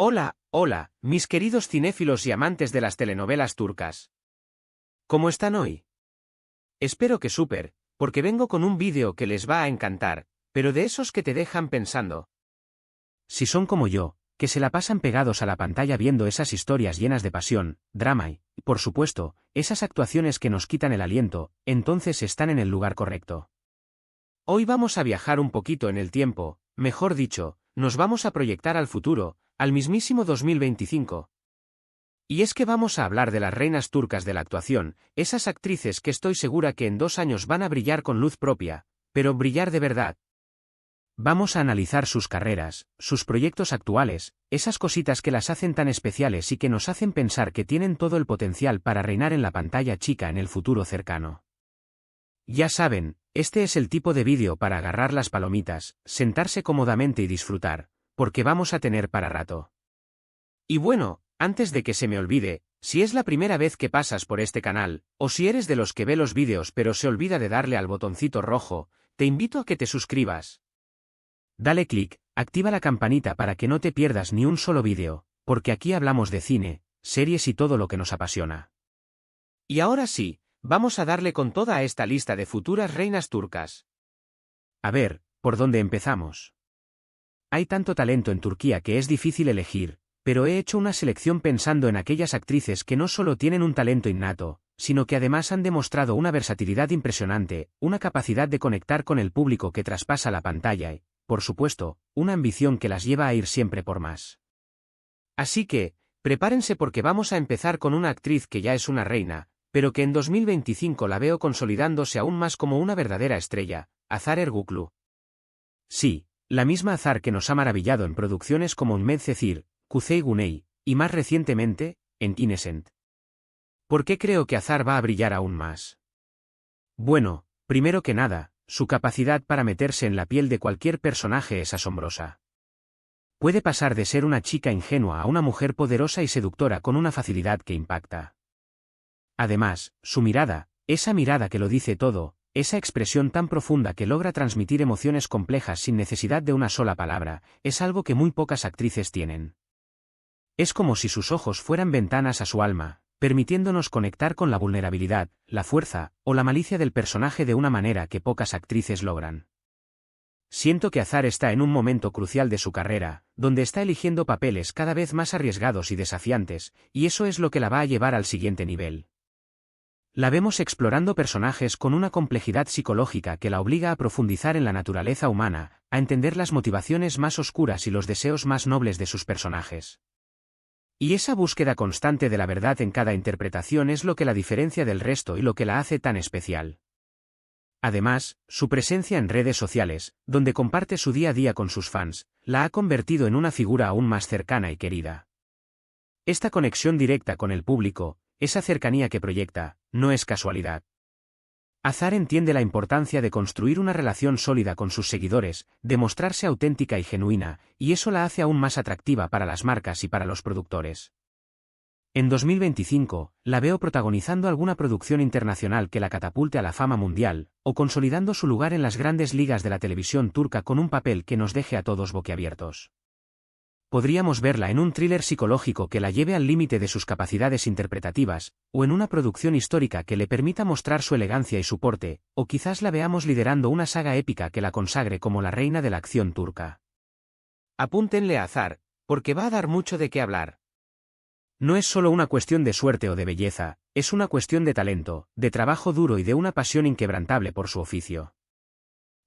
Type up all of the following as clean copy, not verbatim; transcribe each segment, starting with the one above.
Hola, hola, mis queridos cinéfilos y amantes de las telenovelas turcas. ¿Cómo están hoy? Espero que súper, porque vengo con un vídeo que les va a encantar, pero de esos que te dejan pensando. Si son como yo, que se la pasan pegados a la pantalla viendo esas historias llenas de pasión, drama y, por supuesto, esas actuaciones que nos quitan el aliento, entonces están en el lugar correcto. Hoy vamos a viajar un poquito en el tiempo, mejor dicho, nos vamos a proyectar al futuro, al mismísimo 2025. Y es que vamos a hablar de las reinas turcas de la actuación, esas actrices que estoy segura que en 2 años van a brillar con luz propia, pero brillar de verdad. Vamos a analizar sus carreras, sus proyectos actuales, esas cositas que las hacen tan especiales y que nos hacen pensar que tienen todo el potencial para reinar en la pantalla chica en el futuro cercano. Ya saben, este es el tipo de vídeo para agarrar las palomitas, sentarse cómodamente y disfrutar, porque vamos a tener para rato. Y bueno, antes de que se me olvide, si es la primera vez que pasas por este canal, o si eres de los que ve los vídeos pero se olvida de darle al botoncito rojo, te invito a que te suscribas. Dale click, activa la campanita para que no te pierdas ni un solo vídeo, porque aquí hablamos de cine, series y todo lo que nos apasiona. Y ahora sí, vamos a darle con toda esta lista de futuras reinas turcas. A ver, ¿por dónde empezamos? Hay tanto talento en Turquía que es difícil elegir, pero he hecho una selección pensando en aquellas actrices que no solo tienen un talento innato, sino que además han demostrado una versatilidad impresionante, una capacidad de conectar con el público que traspasa la pantalla y, por supuesto, una ambición que las lleva a ir siempre por más. Así que, prepárense porque vamos a empezar con una actriz que ya es una reina, pero que en 2025 la veo consolidándose aún más como una verdadera estrella, Azar Ergüclü. Sí, la misma Azar que nos ha maravillado en producciones como Medcezir, Kuzey Güney, y más recientemente, en Innocent. ¿Por qué creo que Azar va a brillar aún más? Bueno, primero que nada, su capacidad para meterse en la piel de cualquier personaje es asombrosa. Puede pasar de ser una chica ingenua a una mujer poderosa y seductora con una facilidad que impacta. Además, su mirada, esa mirada que lo dice todo, esa expresión tan profunda que logra transmitir emociones complejas sin necesidad de una sola palabra, es algo que muy pocas actrices tienen. Es como si sus ojos fueran ventanas a su alma, permitiéndonos conectar con la vulnerabilidad, la fuerza, o la malicia del personaje de una manera que pocas actrices logran. Siento que Azar está en un momento crucial de su carrera, donde está eligiendo papeles cada vez más arriesgados y desafiantes, y eso es lo que la va a llevar al siguiente nivel. La vemos explorando personajes con una complejidad psicológica que la obliga a profundizar en la naturaleza humana, a entender las motivaciones más oscuras y los deseos más nobles de sus personajes. Y esa búsqueda constante de la verdad en cada interpretación es lo que la diferencia del resto y lo que la hace tan especial. Además, su presencia en redes sociales, donde comparte su día a día con sus fans, la ha convertido en una figura aún más cercana y querida. Esta conexión directa con el público, esa cercanía que proyecta, no es casualidad. Azar entiende la importancia de construir una relación sólida con sus seguidores, de mostrarse auténtica y genuina, y eso la hace aún más atractiva para las marcas y para los productores. En 2025, la veo protagonizando alguna producción internacional que la catapulte a la fama mundial, o consolidando su lugar en las grandes ligas de la televisión turca con un papel que nos deje a todos boquiabiertos. Podríamos verla en un thriller psicológico que la lleve al límite de sus capacidades interpretativas, o en una producción histórica que le permita mostrar su elegancia y su porte, o quizás la veamos liderando una saga épica que la consagre como la reina de la acción turca. Apúntenle a Azar, porque va a dar mucho de qué hablar. No es solo una cuestión de suerte o de belleza, es una cuestión de talento, de trabajo duro y de una pasión inquebrantable por su oficio.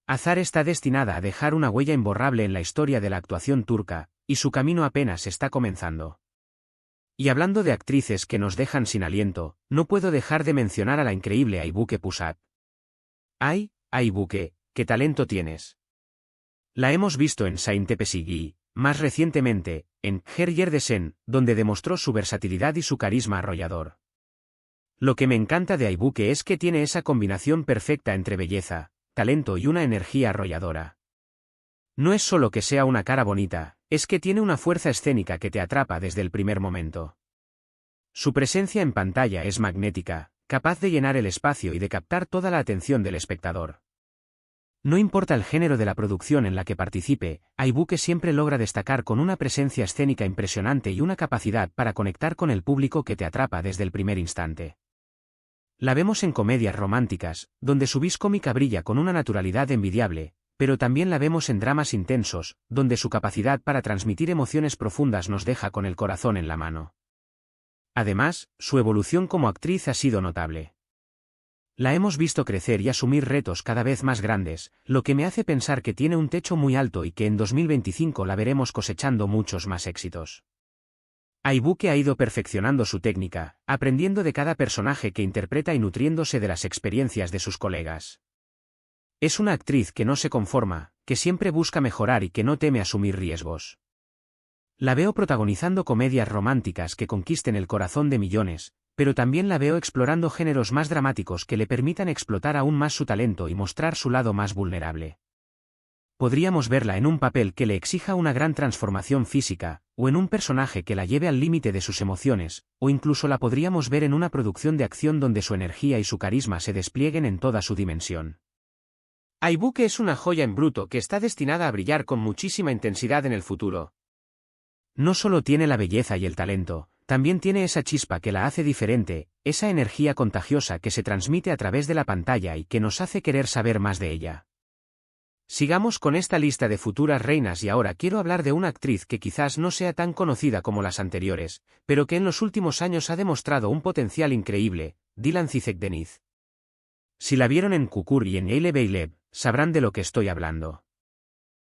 Azar está destinada a dejar una huella imborrable en la historia de la actuación turca, y su camino apenas está comenzando. Y hablando de actrices que nos dejan sin aliento, no puedo dejar de mencionar a la increíble Aybüke Pusat. ¡Ay, Aybüke, qué talento tienes! La hemos visto en Saint-Exupéry, más recientemente, en Her Yerdesen, donde demostró su versatilidad y su carisma arrollador. Lo que me encanta de Aybüke es que tiene esa combinación perfecta entre belleza, talento y una energía arrolladora. No es solo que sea una cara bonita, es que tiene una fuerza escénica que te atrapa desde el primer momento. Su presencia en pantalla es magnética, capaz de llenar el espacio y de captar toda la atención del espectador. No importa el género de la producción en la que participe, Aibuke siempre logra destacar con una presencia escénica impresionante y una capacidad para conectar con el público que te atrapa desde el primer instante. La vemos en comedias románticas, donde su vis cómica brilla con una naturalidad envidiable, pero también la vemos en dramas intensos, donde su capacidad para transmitir emociones profundas nos deja con el corazón en la mano. Además, su evolución como actriz ha sido notable. La hemos visto crecer y asumir retos cada vez más grandes, lo que me hace pensar que tiene un techo muy alto y que en 2025 la veremos cosechando muchos más éxitos. Aibuke ha ido perfeccionando su técnica, aprendiendo de cada personaje que interpreta y nutriéndose de las experiencias de sus colegas. Es una actriz que no se conforma, que siempre busca mejorar y que no teme asumir riesgos. La veo protagonizando comedias románticas que conquisten el corazón de millones, pero también la veo explorando géneros más dramáticos que le permitan explotar aún más su talento y mostrar su lado más vulnerable. Podríamos verla en un papel que le exija una gran transformación física, o en un personaje que la lleve al límite de sus emociones, o incluso la podríamos ver en una producción de acción donde su energía y su carisma se desplieguen en toda su dimensión. Aibuke es una joya en bruto que está destinada a brillar con muchísima intensidad en el futuro. No solo tiene la belleza y el talento, también tiene esa chispa que la hace diferente, esa energía contagiosa que se transmite a través de la pantalla y que nos hace querer saber más de ella. Sigamos con esta lista de futuras reinas y ahora quiero hablar de una actriz que quizás no sea tan conocida como las anteriores, pero que en los últimos años ha demostrado un potencial increíble, Dilan Cizek-Deniz. Si la vieron en Kukur y en Eile Beilev, sabrán de lo que estoy hablando.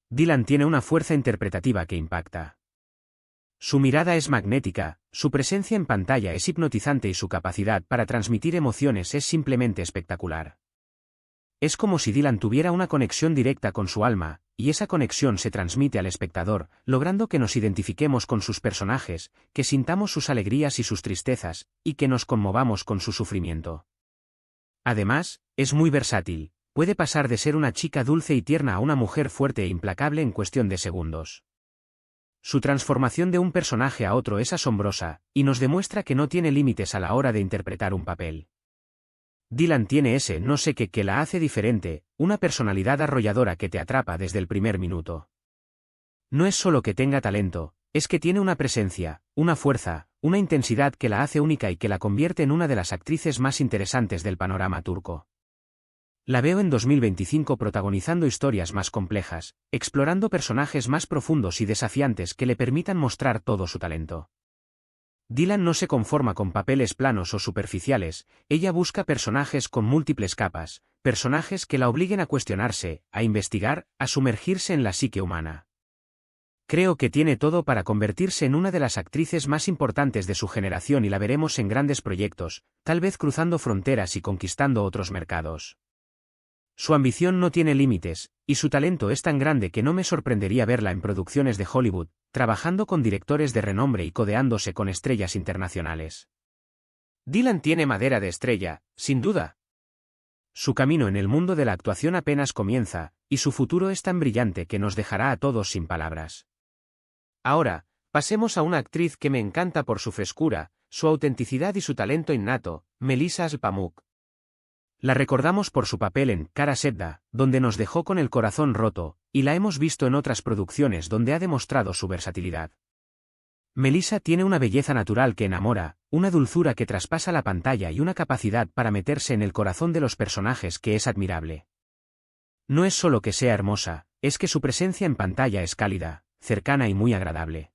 Dilan tiene una fuerza interpretativa que impacta. Su mirada es magnética, su presencia en pantalla es hipnotizante y su capacidad para transmitir emociones es simplemente espectacular. Es como si Dilan tuviera una conexión directa con su alma, y esa conexión se transmite al espectador, logrando que nos identifiquemos con sus personajes, que sintamos sus alegrías y sus tristezas, y que nos conmovamos con su sufrimiento. Además, es muy versátil, puede pasar de ser una chica dulce y tierna a una mujer fuerte e implacable en cuestión de segundos. Su transformación de un personaje a otro es asombrosa, y nos demuestra que no tiene límites a la hora de interpretar un papel. Dilan tiene ese no sé qué que la hace diferente, una personalidad arrolladora que te atrapa desde el primer minuto. No es solo que tenga talento, es que tiene una presencia, una fuerza, una intensidad que la hace única y que la convierte en una de las actrices más interesantes del panorama turco. La veo en 2025 protagonizando historias más complejas, explorando personajes más profundos y desafiantes que le permitan mostrar todo su talento. Dilan no se conforma con papeles planos o superficiales, ella busca personajes con múltiples capas, personajes que la obliguen a cuestionarse, a investigar, a sumergirse en la psique humana. Creo que tiene todo para convertirse en una de las actrices más importantes de su generación y la veremos en grandes proyectos, tal vez cruzando fronteras y conquistando otros mercados. Su ambición no tiene límites, y su talento es tan grande que no me sorprendería verla en producciones de Hollywood, trabajando con directores de renombre y codeándose con estrellas internacionales. Dilan tiene madera de estrella, sin duda. Su camino en el mundo de la actuación apenas comienza, y su futuro es tan brillante que nos dejará a todos sin palabras. Ahora, pasemos a una actriz que me encanta por su frescura, su autenticidad y su talento innato, Melissa Alpamuk. La recordamos por su papel en Kara Sevda, donde nos dejó con el corazón roto, y la hemos visto en otras producciones donde ha demostrado su versatilidad. Melissa tiene una belleza natural que enamora, una dulzura que traspasa la pantalla y una capacidad para meterse en el corazón de los personajes que es admirable. No es solo que sea hermosa, es que su presencia en pantalla es cálida, cercana y muy agradable.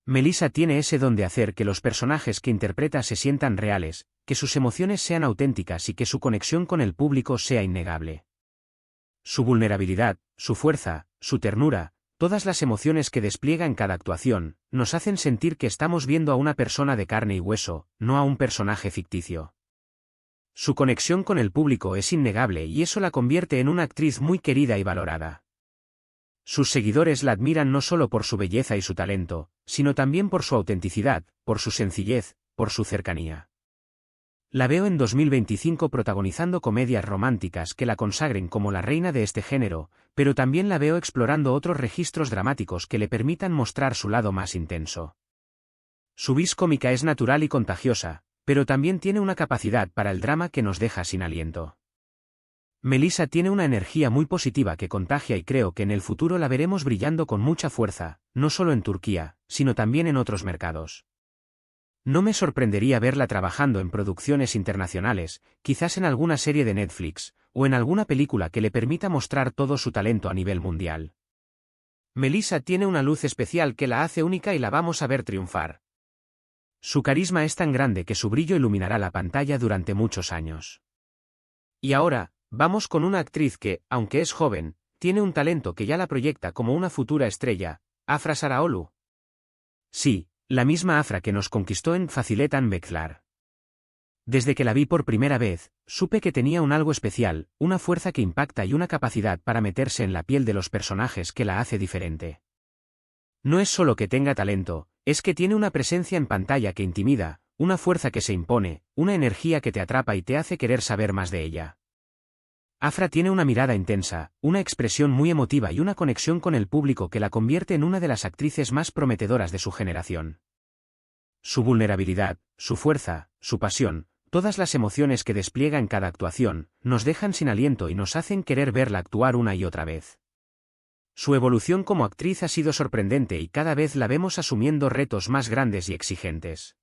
Melissa tiene ese don de hacer que los personajes que interpreta se sientan reales, que sus emociones sean auténticas y que su conexión con el público sea innegable. Su vulnerabilidad, su fuerza, su ternura, todas las emociones que despliega en cada actuación, nos hacen sentir que estamos viendo a una persona de carne y hueso, no a un personaje ficticio. Su conexión con el público es innegable y eso la convierte en una actriz muy querida y valorada. Sus seguidores la admiran no solo por su belleza y su talento, sino también por su autenticidad, por su sencillez, por su cercanía. La veo en 2025 protagonizando comedias románticas que la consagren como la reina de este género, pero también la veo explorando otros registros dramáticos que le permitan mostrar su lado más intenso. Su vis cómica es natural y contagiosa, pero también tiene una capacidad para el drama que nos deja sin aliento. Melissa tiene una energía muy positiva que contagia y creo que en el futuro la veremos brillando con mucha fuerza, no solo en Turquía, sino también en otros mercados. No me sorprendería verla trabajando en producciones internacionales, quizás en alguna serie de Netflix, o en alguna película que le permita mostrar todo su talento a nivel mundial. Melissa tiene una luz especial que la hace única y la vamos a ver triunfar. Su carisma es tan grande que su brillo iluminará la pantalla durante muchos años. Y ahora, vamos con una actriz que, aunque es joven, tiene un talento que ya la proyecta como una futura estrella, Afra Saraaolu. Sí, la misma Afra que nos conquistó en Faziletan Bekler. Desde que la vi por primera vez, supe que tenía un algo especial, una fuerza que impacta y una capacidad para meterse en la piel de los personajes que la hace diferente. No es solo que tenga talento, es que tiene una presencia en pantalla que intimida, una fuerza que se impone, una energía que te atrapa y te hace querer saber más de ella. Afra tiene una mirada intensa, una expresión muy emotiva y una conexión con el público que la convierte en una de las actrices más prometedoras de su generación. Su vulnerabilidad, su fuerza, su pasión, todas las emociones que despliega en cada actuación, nos dejan sin aliento y nos hacen querer verla actuar una y otra vez. Su evolución como actriz ha sido sorprendente y cada vez la vemos asumiendo retos más grandes y exigentes.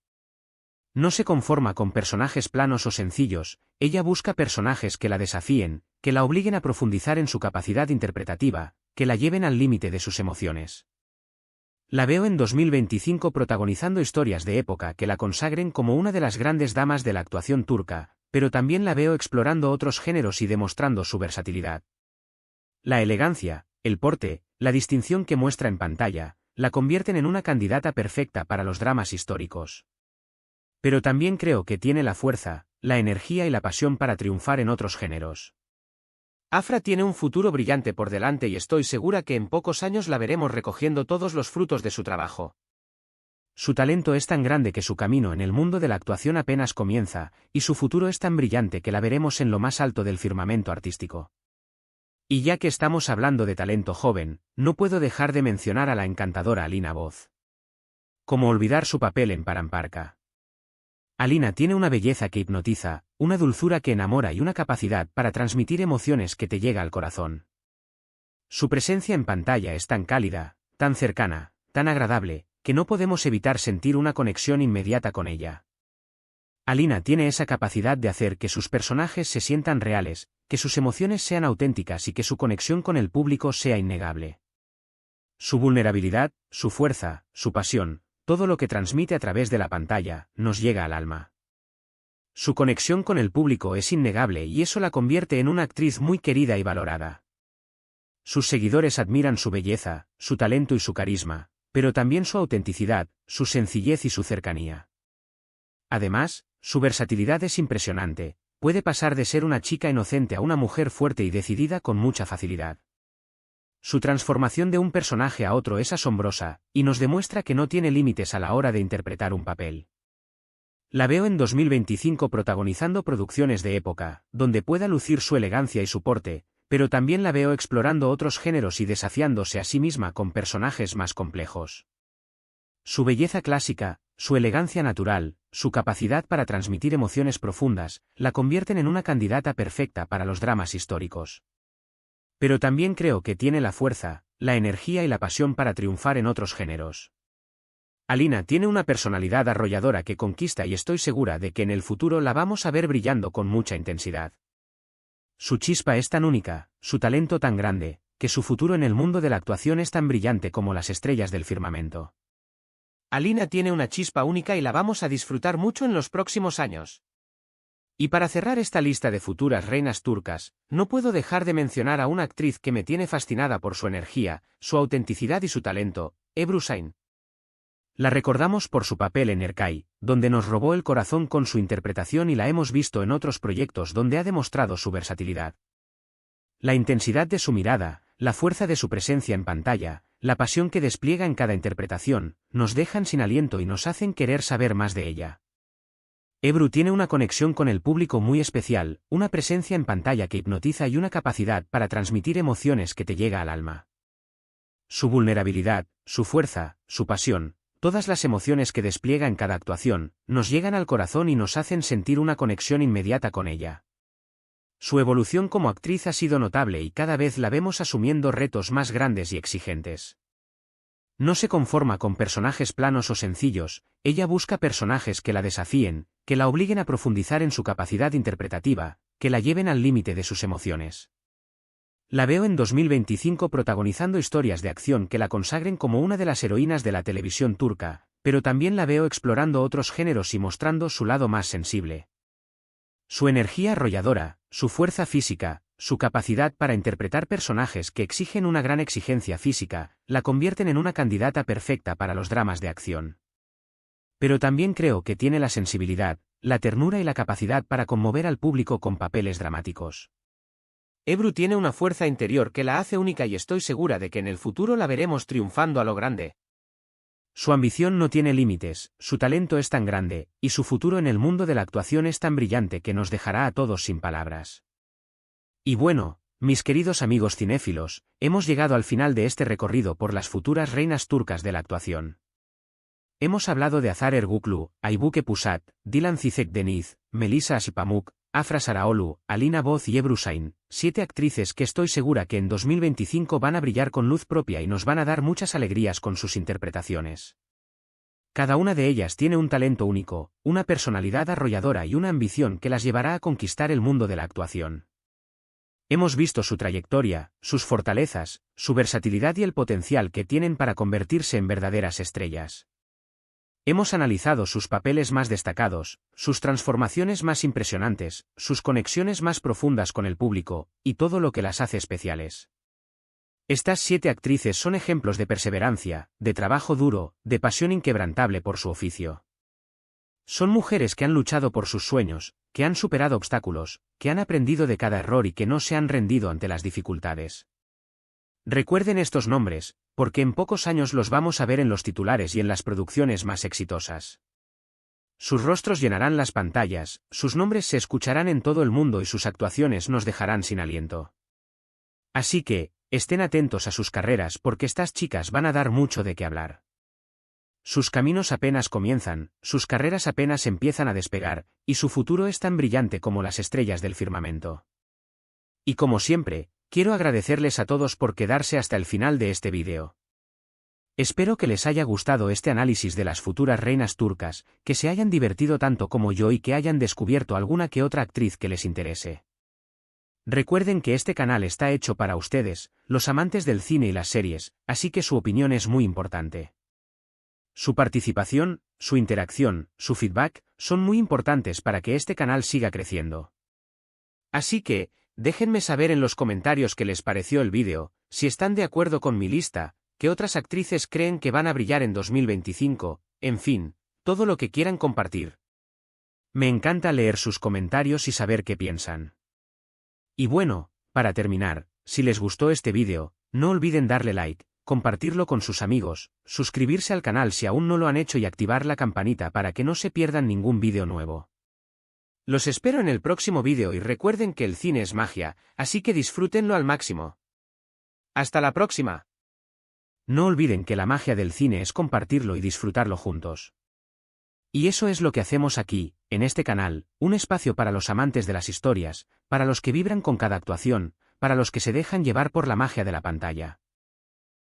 No se conforma con personajes planos o sencillos, ella busca personajes que la desafíen, que la obliguen a profundizar en su capacidad interpretativa, que la lleven al límite de sus emociones. La veo en 2025 protagonizando historias de época que la consagren como una de las grandes damas de la actuación turca, pero también la veo explorando otros géneros y demostrando su versatilidad. La elegancia, el porte, la distinción que muestra en pantalla, la convierten en una candidata perfecta para los dramas históricos. Pero también creo que tiene la fuerza, la energía y la pasión para triunfar en otros géneros. Afra tiene un futuro brillante por delante y estoy segura que en pocos años la veremos recogiendo todos los frutos de su trabajo. Su talento es tan grande que su camino en el mundo de la actuación apenas comienza, y su futuro es tan brillante que la veremos en lo más alto del firmamento artístico. Y ya que estamos hablando de talento joven, no puedo dejar de mencionar a la encantadora Alina Voz. ¿Cómo olvidar su papel en Paramparca? Alina tiene una belleza que hipnotiza, una dulzura que enamora y una capacidad para transmitir emociones que te llega al corazón. Su presencia en pantalla es tan cálida, tan cercana, tan agradable, que no podemos evitar sentir una conexión inmediata con ella. Alina tiene esa capacidad de hacer que sus personajes se sientan reales, que sus emociones sean auténticas y que su conexión con el público sea innegable. Su vulnerabilidad, su fuerza, su pasión, todo lo que transmite a través de la pantalla, nos llega al alma. Su conexión con el público es innegable y eso la convierte en una actriz muy querida y valorada. Sus seguidores admiran su belleza, su talento y su carisma, pero también su autenticidad, su sencillez y su cercanía. Además, su versatilidad es impresionante, puede pasar de ser una chica inocente a una mujer fuerte y decidida con mucha facilidad. Su transformación de un personaje a otro es asombrosa, y nos demuestra que no tiene límites a la hora de interpretar un papel. La veo en 2025 protagonizando producciones de época, donde pueda lucir su elegancia y su porte, pero también la veo explorando otros géneros y desafiándose a sí misma con personajes más complejos. Su belleza clásica, su elegancia natural, su capacidad para transmitir emociones profundas, la convierten en una candidata perfecta para los dramas históricos. Pero también creo que tiene la fuerza, la energía y la pasión para triunfar en otros géneros. Alina tiene una personalidad arrolladora que conquista y estoy segura de que en el futuro la vamos a ver brillando con mucha intensidad. Su chispa es tan única, su talento tan grande, que su futuro en el mundo de la actuación es tan brillante como las estrellas del firmamento. Alina tiene una chispa única y la vamos a disfrutar mucho en los próximos años. Y para cerrar esta lista de futuras reinas turcas, no puedo dejar de mencionar a una actriz que me tiene fascinada por su energía, su autenticidad y su talento, Ebru Şahin. La recordamos por su papel en Erkay, donde nos robó el corazón con su interpretación y la hemos visto en otros proyectos donde ha demostrado su versatilidad. La intensidad de su mirada, la fuerza de su presencia en pantalla, la pasión que despliega en cada interpretación, nos dejan sin aliento y nos hacen querer saber más de ella. Ebru tiene una conexión con el público muy especial, una presencia en pantalla que hipnotiza y una capacidad para transmitir emociones que te llega al alma. Su vulnerabilidad, su fuerza, su pasión, todas las emociones que despliega en cada actuación, nos llegan al corazón y nos hacen sentir una conexión inmediata con ella. Su evolución como actriz ha sido notable y cada vez la vemos asumiendo retos más grandes y exigentes. No se conforma con personajes planos o sencillos, ella busca personajes que la desafíen, que la obliguen a profundizar en su capacidad interpretativa, que la lleven al límite de sus emociones. La veo en 2025 protagonizando historias de acción que la consagren como una de las heroínas de la televisión turca, pero también la veo explorando otros géneros y mostrando su lado más sensible. Su energía arrolladora, su fuerza física, su capacidad para interpretar personajes que exigen una gran exigencia física, la convierten en una candidata perfecta para los dramas de acción. Pero también creo que tiene la sensibilidad, la ternura y la capacidad para conmover al público con papeles dramáticos. Ebru tiene una fuerza interior que la hace única y estoy segura de que en el futuro la veremos triunfando a lo grande. Su ambición no tiene límites, su talento es tan grande, y su futuro en el mundo de la actuación es tan brillante que nos dejará a todos sin palabras. Y bueno, mis queridos amigos cinéfilos, hemos llegado al final de este recorrido por las futuras reinas turcas de la actuación. Hemos hablado de Azar Ergüklü, Aybüke Pusat, Dilan Cicek Deniz, Melisa Asipamuk, Afra Saraoğlu, Alina Boz y Ebru Şahin, 7 actrices que estoy segura que en 2025 van a brillar con luz propia y nos van a dar muchas alegrías con sus interpretaciones. Cada una de ellas tiene un talento único, una personalidad arrolladora y una ambición que las llevará a conquistar el mundo de la actuación. Hemos visto su trayectoria, sus fortalezas, su versatilidad y el potencial que tienen para convertirse en verdaderas estrellas. Hemos analizado sus papeles más destacados, sus transformaciones más impresionantes, sus conexiones más profundas con el público, y todo lo que las hace especiales. Estas 7 actrices son ejemplos de perseverancia, de trabajo duro, de pasión inquebrantable por su oficio. Son mujeres que han luchado por sus sueños, que han superado obstáculos, que han aprendido de cada error y que no se han rendido ante las dificultades. Recuerden estos nombres, porque en pocos años los vamos a ver en los titulares y en las producciones más exitosas. Sus rostros llenarán las pantallas, sus nombres se escucharán en todo el mundo y sus actuaciones nos dejarán sin aliento. Así que, estén atentos a sus carreras porque estas chicas van a dar mucho de qué hablar. Sus caminos apenas comienzan, sus carreras apenas empiezan a despegar, y su futuro es tan brillante como las estrellas del firmamento. Y como siempre, quiero agradecerles a todos por quedarse hasta el final de este vídeo. Espero que les haya gustado este análisis de las futuras reinas turcas, que se hayan divertido tanto como yo y que hayan descubierto alguna que otra actriz que les interese. Recuerden que este canal está hecho para ustedes, los amantes del cine y las series, así que su opinión es muy importante. Su participación, su interacción, su feedback, son muy importantes para que este canal siga creciendo. Así que, déjenme saber en los comentarios qué les pareció el vídeo, si están de acuerdo con mi lista, qué otras actrices creen que van a brillar en 2025, en fin, todo lo que quieran compartir. Me encanta leer sus comentarios y saber qué piensan. Y bueno, para terminar, si les gustó este vídeo, no olviden darle like, compartirlo con sus amigos, suscribirse al canal si aún no lo han hecho y activar la campanita para que no se pierdan ningún vídeo nuevo. Los espero en el próximo vídeo y recuerden que el cine es magia, así que disfrútenlo al máximo. ¡Hasta la próxima! No olviden que la magia del cine es compartirlo y disfrutarlo juntos. Y eso es lo que hacemos aquí, en este canal, un espacio para los amantes de las historias, para los que vibran con cada actuación, para los que se dejan llevar por la magia de la pantalla.